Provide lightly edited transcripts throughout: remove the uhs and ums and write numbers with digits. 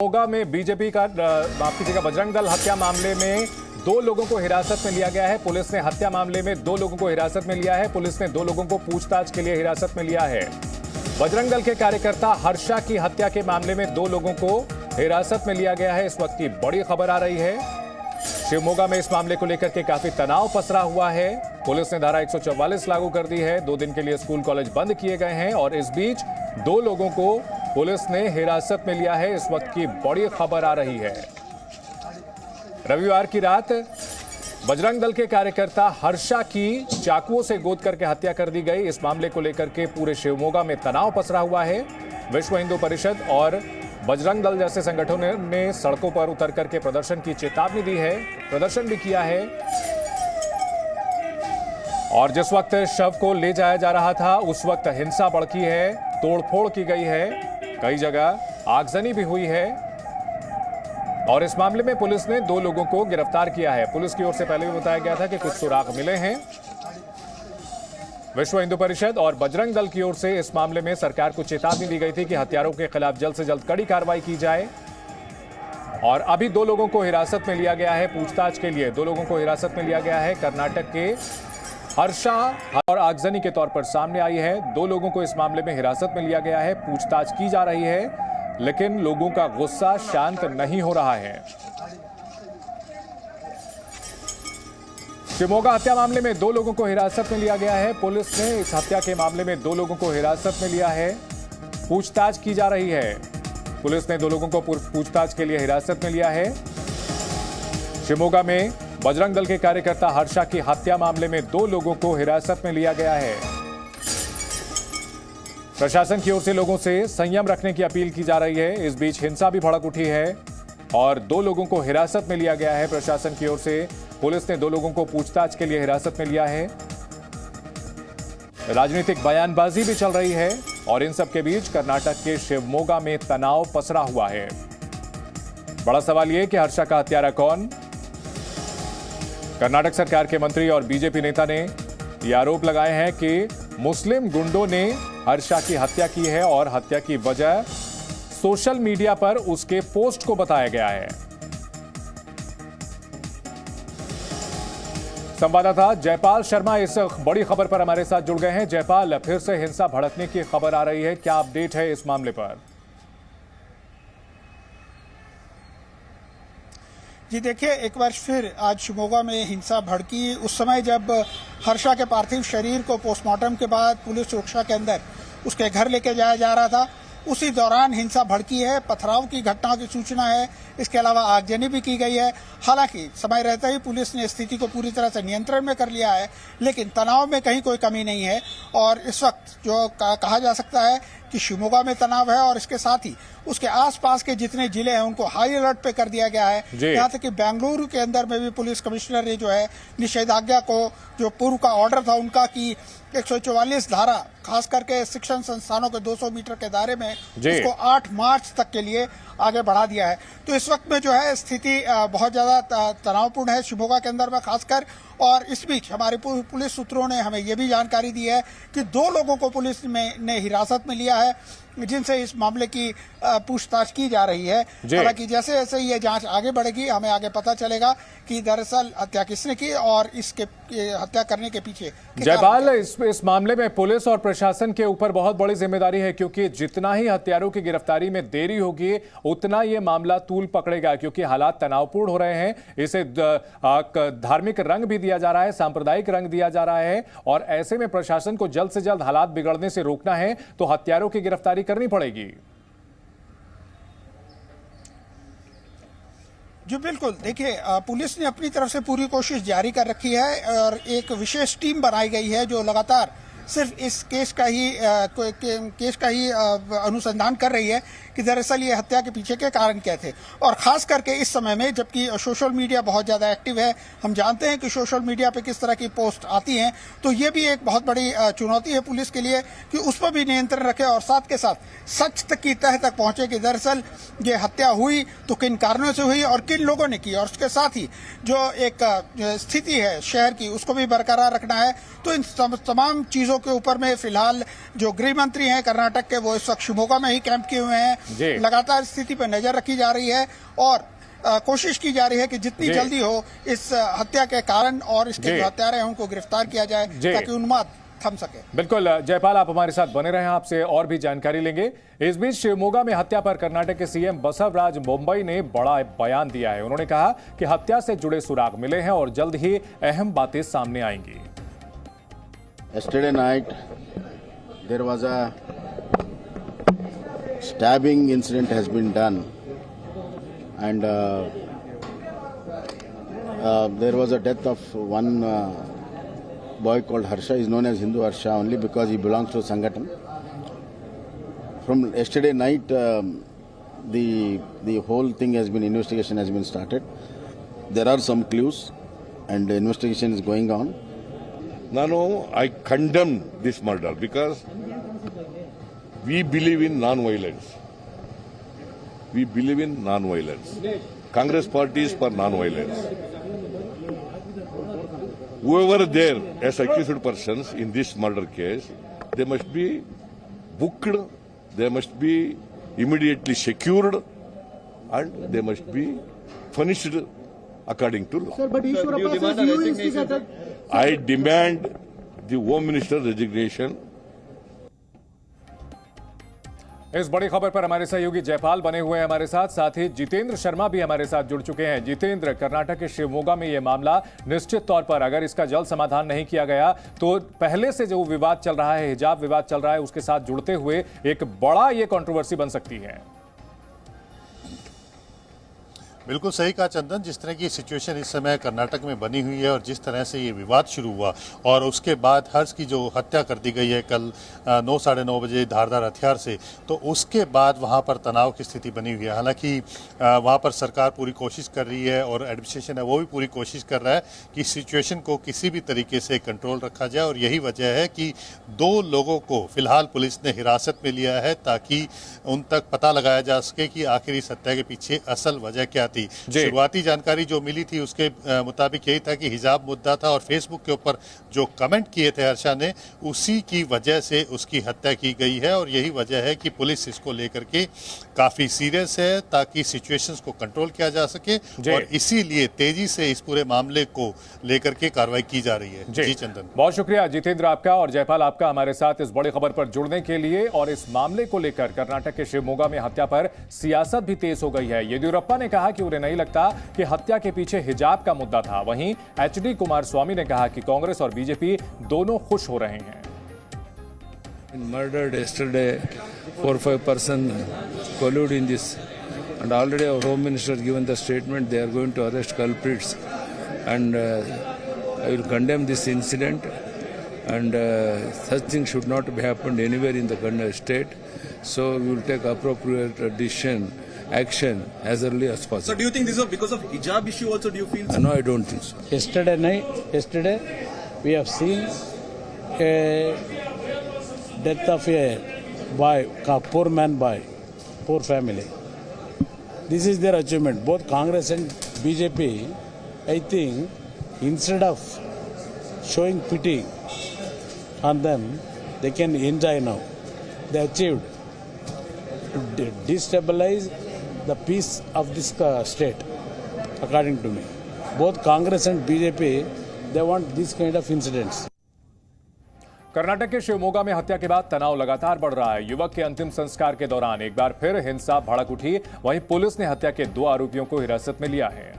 मोगा में बीजेपी का माफ कीजिएगा बजरंग दल हत्या मामले में 2 लोगों को हिरासत में लिया गया है। पुलिस ने हत्या मामले में 2 लोगों को हिरासत में लिया है। पुलिस ने 2 लोगों को पूछताछ के लिए हिरासत में लिया है। बजरंग दल के कार्यकर्ता हर्षा की हत्या के मामले में 2 लोगों को हिरासत में लिया गया है। इस वक्त की बड़ी खबर आ रही है। शिवमोगा में इस मामले को लेकर के काफी तनाव पसरा हुआ है। पुलिस ने धारा 144 लागू कर दी है। 2 दिन के लिए स्कूल कॉलेज बंद किए गए हैं और इस बीच 2 लोगों को पुलिस ने हिरासत में लिया है। इस वक्त की बड़ी खबर आ रही है। रविवार की रात बजरंग दल के कार्यकर्ता हर्षा की चाकुओं से गोद करके हत्या कर दी गई। इस मामले को लेकर के पूरे शिवमोगा में तनाव पसरा हुआ है। विश्व हिंदू परिषद और बजरंग दल जैसे संगठनों ने सड़कों पर उतर करके प्रदर्शन की चेतावनी दी है, प्रदर्शन भी किया है। और जिस वक्त शव को ले जाया जा रहा था उस वक्त हिंसा भड़की है, तोड़फोड़ की गई है, कई जगह आगजनी भी हुई है। और इस मामले में पुलिस ने 2 लोगों को गिरफ्तार किया है। पुलिस की ओर से पहले भी बताया गया था कि कुछ सुराग मिले हैं। विश्व हिंदू परिषद और बजरंग दल की ओर से इस मामले में सरकार को चेतावनी दी गई थी कि हत्यारों के खिलाफ जल्द से जल्द कड़ी कार्रवाई की जाए। और अभी 2 लोगों को हिरासत में लिया गया है पूछताछ के लिए। 2 लोगों को हिरासत में लिया गया है। कर्नाटक के हर्षा और आगजनी के तौर पर सामने आई है। 2 लोगों को इस मामले में हिरासत में लिया गया है, पूछताछ की जा रही है, लेकिन लोगों का गुस्सा शांत नहीं हो रहा है। शिवमोगा हत्या मामले में 2 लोगों को हिरासत में लिया गया है। पुलिस ने इस हत्या के मामले में 2 लोगों को हिरासत में लिया है, पूछताछ की जा रही है। पुलिस ने 2 लोगों को पूछताछ के लिए हिरासत में लिया है। शिवमोगा में बजरंग दल के कार्यकर्ता हर्षा की हत्या मामले में 2 लोगों को हिरासत में लिया गया है। प्रशासन की ओर से लोगों से संयम रखने की अपील की जा रही है। इस बीच हिंसा भी भड़क उठी है और 2 लोगों को हिरासत में लिया गया है। प्रशासन की ओर से पुलिस ने 2 लोगों को पूछताछ के लिए हिरासत में लिया है। राजनीतिक बयानबाजी भी चल रही है और इन सब के बीच कर्नाटक के शिवमोगा में तनाव पसरा हुआ है। बड़ा सवाल यह कि हर्षा का हत्यारा कौन? कर्नाटक सरकार के मंत्री और बीजेपी नेता ने ये आरोप लगाए हैं कि मुस्लिम गुंडों ने हर्षा की हत्या की है और हत्या की वजह सोशल मीडिया पर उसके पोस्ट को बताया गया है। संवाददाता जयपाल शर्मा इस बड़ी खबर पर हमारे साथ जुड़ गए हैं। जयपाल, फिर से हिंसा भड़कने की खबर आ रही है, क्या अपडेट है इस मामले पर? जी देखिए, एक बार फिर आज शिवमोगा में हिंसा भड़की। उस समय जब हर्षा के पार्थिव शरीर को पोस्टमार्टम के बाद पुलिस सुरक्षा के अंदर उसके घर लेके जाया जा रहा था, उसी दौरान हिंसा भड़की है। पथराव की घटना की सूचना है, इसके अलावा आगजनी भी की गई है। हालांकि समय रहते ही पुलिस ने स्थिति को पूरी तरह से नियंत्रण में कर लिया है, लेकिन तनाव में कहीं कोई कमी नहीं है। और इस वक्त जो कहा जा सकता है कि शिवमोगा में तनाव है और इसके साथ ही उसके आसपास के जितने जिले हैं उनको हाई अलर्ट पे कर दिया गया है। यहाँ तक कि बेंगलुरु के अंदर में भी पुलिस कमिश्नर ने जो है निषेधाज्ञा को, जो पूर्व का ऑर्डर था उनका कि 144 धारा खास करके शिक्षण संस्थानों के 200 मीटर के दायरे में उसको 8 मार्च तक के लिए आगे बढ़ा दिया है। तो इस वक्त में जो है स्थिति बहुत ज्यादा तनावपूर्ण है शिवमोगा के अंदर में खासकर। और इस बीच हमारे पुलिस सूत्रों ने हमें यह भी जानकारी दी है कि 2 लोगों को पुलिस ने हिरासत में लिया है, जिनसे इस मामले की पूछताछ की जा रही है। हालांकि जैसे जैसे ये जांच आगे बढ़ेगी हमें आगे पता चलेगा कि दरअसल हत्या किसने की और इसके हत्या करने के पीछे। जयपाल, इस मामले में पुलिस और प्रशासन के ऊपर बहुत बड़ी जिम्मेदारी है, क्योंकि जितना ही हत्यारों की गिरफ्तारी में देरी होगी उतना ये मामला तूल पकड़ेगा, क्योंकि हालात तनावपूर्ण हो रहे हैं। इसे धार्मिक रंग भी दिया जा रहा है, सांप्रदायिक रंग दिया जा रहा है और ऐसे में प्रशासन को जल्द से जल्द हालात बिगड़ने से रोकना है तो हत्यारों की गिरफ्तारी करनी पड़ेगी। जी बिल्कुल, देखिए पुलिस ने अपनी तरफ से पूरी कोशिश जारी कर रखी है और एक विशेष टीम बनाई गई है जो लगातार सिर्फ इस केस का ही अनुसंधान कर रही है कि दरअसल ये हत्या के पीछे के कारण क्या थे। और खास करके इस समय में जबकि सोशल मीडिया बहुत ज्यादा एक्टिव है, हम जानते हैं कि सोशल मीडिया पे किस तरह की पोस्ट आती हैं, तो ये भी एक बहुत बड़ी चुनौती है पुलिस के लिए कि उस पर भी नियंत्रण रखे और साथ के साथ सच तक की तह तक पहुंचे कि दरअसल ये हत्या हुई तो किन कारणों से हुई और किन लोगों ने की। और उसके साथ ही जो एक स्थिति है शहर की उसको भी बरकरार रखना है। तो इन तमाम चीजों मामलों के ऊपर में फिलहाल जो गृह मंत्री हैं कर्नाटक के, वो इस वक्त शिवमोगा में ही कैंप किए हुए हैं। लगातार स्थिति पर नजर रखी जा रही है और कोशिश की जा रही है कि जितनी जल्दी हो इस हत्या के कारण और इसके जो हत्यारे हैं उनको गिरफ्तार किया जाए ताकि उन्माद थम सके। बिल्कुल जयपाल, आप हमारे साथ बने रहें, आपसे और भी जानकारी लेंगे। इस बीच शिवमोगा में हत्या पर कर्नाटक के सीएम बसवराज बोम्मई ने बड़ा बयान दिया है। उन्होंने कहा कि हत्या से जुड़े सुराग मिले हैं और जल्द ही अहम बातें सामने आएंगी। Yesterday night there was a stabbing incident has been done and there was a death of one boy called Harsha. He is known as Hindu Harsha only because he belongs to Sangathan. From yesterday night, the whole thing has been, investigation has been started. There are some clues, and the investigation is going on. I condemn this murder because we believe in non-violence. We believe in non-violence. Congress party is for non-violence. Whoever there as accused persons in this murder case, they must be booked, they must be immediately secured, and they must be punished according to law. Sir, but Ishwarappa says you instigated. I demand the Home Minister's resignation. इस बड़ी खबर पर हमारे सहयोगी जयपाल बने हुए हैं हमारे साथ ही जितेंद्र शर्मा भी हमारे साथ जुड़ चुके हैं। जितेंद्र, कर्नाटक के शिवमोगा में यह मामला निश्चित तौर पर अगर इसका जल्द समाधान नहीं किया गया तो पहले से जो विवाद चल रहा है, हिजाब विवाद चल रहा है, उसके साथ जुड़ते हुए एक बड़ा ये कंट्रोवर्सी बन सकती है। बिल्कुल सही कहा चंदन, जिस तरह की सिचुएशन इस समय कर्नाटक में बनी हुई है और जिस तरह से ये विवाद शुरू हुआ और उसके बाद हर्ष की जो हत्या कर दी गई है कल 9 साढ़े 9 बजे धारदार हथियार से, तो उसके बाद वहाँ पर तनाव की स्थिति बनी हुई है। हालांकि वहाँ पर सरकार पूरी कोशिश कर रही है और एडमिनिस्ट्रेशन है वो भी पूरी कोशिश कर रहा है कि सिचुएशन को किसी भी तरीके से कंट्रोल रखा जाए और यही वजह है कि 2 लोगों को फिलहाल पुलिस ने हिरासत में लिया है ताकि उन तक पता लगाया जा सके कि आखिर इस हत्या के पीछे असल वजह क्या थी। शुरुआती जानकारी जो मिली थी उसके मुताबिक यही था कि हिजाब मुद्दा था और फेसबुक के ऊपर जो कमेंट किए थे हर्षा ने, उसी की वजह से उसकी हत्या की गई है और यही वजह है कि पुलिस इसको लेकर के काफी सीरियस है ताकि सिचुएशंस को कंट्रोल किया जा सके और इसीलिए तेजी से इस पूरे मामले को लेकर के कार्रवाई की जा रही है। जी चंदन, बहुत शुक्रिया जितेंद्र आपका और जयपाल आपका हमारे साथ इस बड़ी खबर पर जुड़ने के लिए। और इस मामले को लेकर कर्नाटक के शिवमोगा में हत्या पर सियासत भी तेज हो गई है। येदियुरप्पा ने कहा कि उन्हें नहीं लगता कि हत्या के पीछे हिजाब का मुद्दा था। वहीं एचडी कुमारस्वामी ने कहा कि कांग्रेस और बीजेपी दोनों खुश हो रहे हैं। Murdered yesterday, 4 or 5 persons collude in this, and already our Home Minister has given the statement they are going to arrest culprits, and I will condemn this incident, and such things should not be happened anywhere in the state. So we will take appropriate decision, action as early as possible. So do you think this is because of hijab issue also? Do you feel? No, I don't think so. Yesterday we have seen a death of a boy, a poor man boy, poor family. This is their achievement. Both Congress and BJP, I think, instead of showing pity on them, they can enjoy now. They achieved to destabilize the peace of this state, according to me. Both Congress and BJP, they want this kind of incidents. Karnataka के शिवमोगा में हत्या के बाद तनाव लगातार बढ़ रहा है। युवक के अंतिम संस्कार के दौरान एक बार फिर हिंसा भड़क उठी। वहीं पुलिस ने हत्या के 2 आरोपियों को हिरासत में लिया है।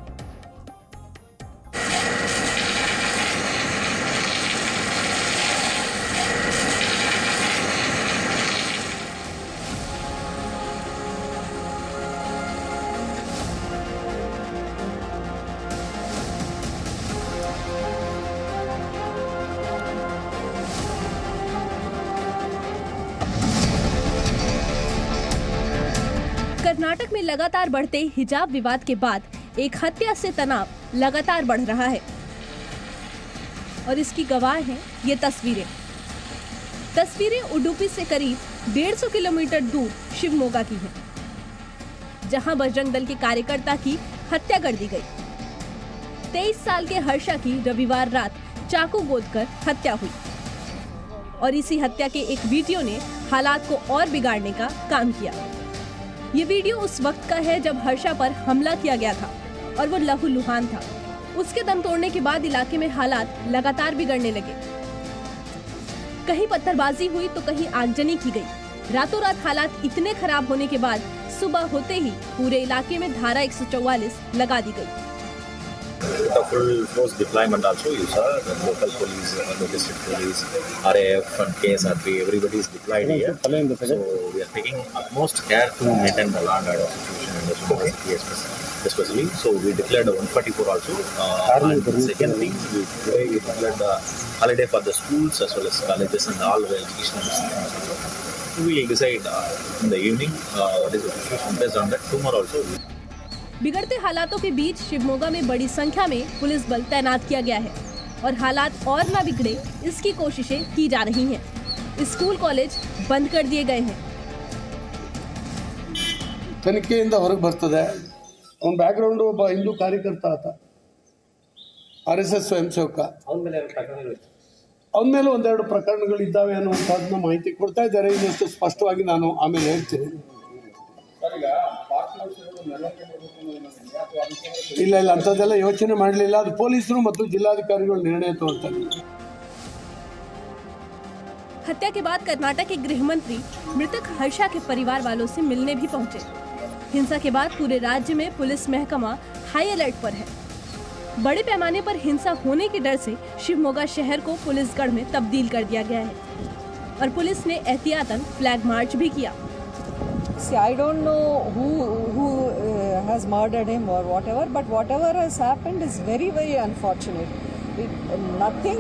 कर्नाटक में लगातार बढ़ते हिजाब विवाद के बाद एक हत्या से तनाव लगातार बढ़ रहा है और इसकी गवाह हैं ये तस्वीरें उडुपी से करीब 150 किलोमीटर दूर शिवमोगा की हैं, जहां बजरंग दल के कार्यकर्ता की हत्या कर दी गई। 23 साल के हर्षा की रविवार रात चाकू गोदकर हत्या हुई। और इसी हत्या के एक वीडियो ने हालात को और बिगाड़ने का काम किया। ये वीडियो उस वक्त का है जब हर्षा पर हमला किया गया था और वो लहूलुहान था। उसके दम तोड़ने के बाद इलाके में हालात लगातार बिगड़ने लगे। कहीं पत्थरबाजी हुई तो कहीं आगजनी की गई। रातों रात हालात इतने खराब होने के बाद सुबह होते ही पूरे इलाके में धारा 144 लगा दी गई। The full force deployment also, you saw the local police, the district police, RAF and KSRP, everybody is deployed here. So we are taking utmost care to maintain the law and order situation in the Shimoga city especially. So we declared 144 also. And the second thing, today we declared the holiday for the schools as well as colleges and all the educational institutions. We will decide in the evening what is the situation. Based on that, tomorrow also. बिगड़ते हालातों के बीच शिवमोगा में बड़ी संख्या में police बल तैनात किया गया है और हालात और न बिगड़े इसकी कोशिशें की जा रही हैं। स्कूल कॉलेज बंद कर दिए गए हैं। ತನಿಖೆಯಿಂದ ಹೊರಗೆ ಬರ್ತದೆ ಅವನ ಬ್ಯಾಕ್ಗ್ರೌಂಡ್ ಒಬ್ಬ ಹಿಂದೂ ಕಾರ್ಯಕರ್ತ ಆತ RSS ಸ್ವಯಂ ಸೇವಕ ಅವನ ಮೇಲೆ ಒಂದೆರಡು ಪ್ರಕರಣಗಳು ಇದ್ದಾವೆ ಅನ್ನುವಂಥದ್ದನ್ನ ಮಾಹಿತಿ ಕೊಡ್ತಾ ಇದ್ದಾರೆ ಇನ್ನಷ್ಟು ಸ್ಪಷ್ಟವಾಗಿ ನಾನು ಆಮೇಲೆ ಹೇಳ್ತೀನಿ ಇಲ್ಲ ಅಂಥದ್ದೆಲ್ಲ ಯೋಚನೆ ಮಾಡಲಿಲ್ಲ ಅದು ಪೊಲೀಸರು ಮತ್ತು ಜಿಲ್ಲಾಧಿಕಾರಿಗಳು ನಿರ್ಣಯ ತಗೊಳ್ತಾರೆ हत्या के बाद कर्नाटक के गृह मंत्री मृतक हर्षा के परिवार वालों से मिलने भी पहुंचे। हिंसा के बाद पूरे राज्य में पुलिस महकमा हाई अलर्ट पर है। बड़े पैमाने पर हिंसा होने के डर से शिवमोगा शहर को पुलिस गढ़ में तब्दील कर दिया गया है और पुलिस ने एहतियातन फ्लैग मार्च भी किया। See, I don't know who has murdered him or whatever, but whatever has happened is very, very unfortunate. Nothing,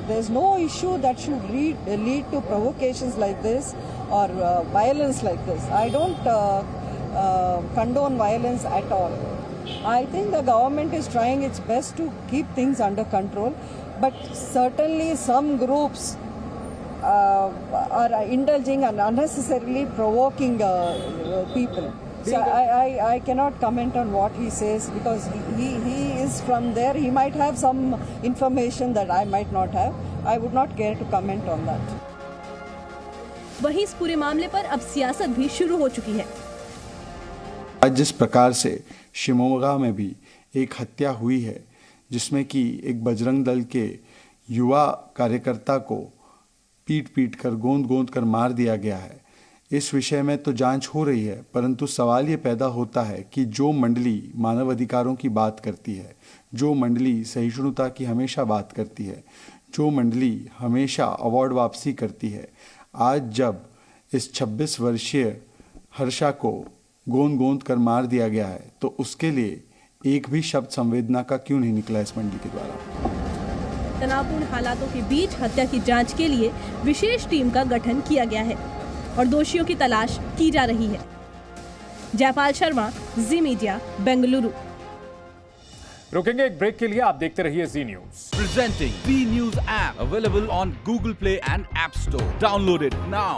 there's no issue that should lead to provocations like this or violence like this. I don't condone violence at all. I think the government is trying its best to keep things under control, but certainly some groups are indulging and unnecessarily provoking people. So I cannot comment on what he says because he is from there. He might have some information that I might not have. I would not care to comment on that. वहीं इस पूरे मामले पर अब सियासत भी शुरू हो चुकी है। आज जिस प्रकार से शिवमोगा में भी एक हत्या हुई है जिसमें कि एक बजरंग दल के युवा कार्यकर्ता को पीट कर गोंद कर मार दिया गया है, इस विषय में तो जांच हो रही है, परंतु सवाल ये पैदा होता है कि जो मंडली मानव अधिकारों की बात करती है, जो मंडली सहिष्णुता की हमेशा बात करती है, जो मंडली हमेशा अवार्ड वापसी करती है, आज जब इस 26 वर्षीय हर्षा को गोंद कर मार दिया गया है तो उसके लिए एक भी शब्द संवेदना का क्यों नहीं निकला इस मंडली के द्वारा। तनावपूर्ण हालातों के बीच हत्या की जांच के लिए विशेष टीम का गठन किया गया है और दोषियों की तलाश की जा रही है। जयपाल शर्मा, जी मीडिया, बेंगलुरु। रुकेंगे एक ब्रेक के लिए, आप देखते रहिए जी news. Presenting Z News app available on Google Play and App Store. Download it now.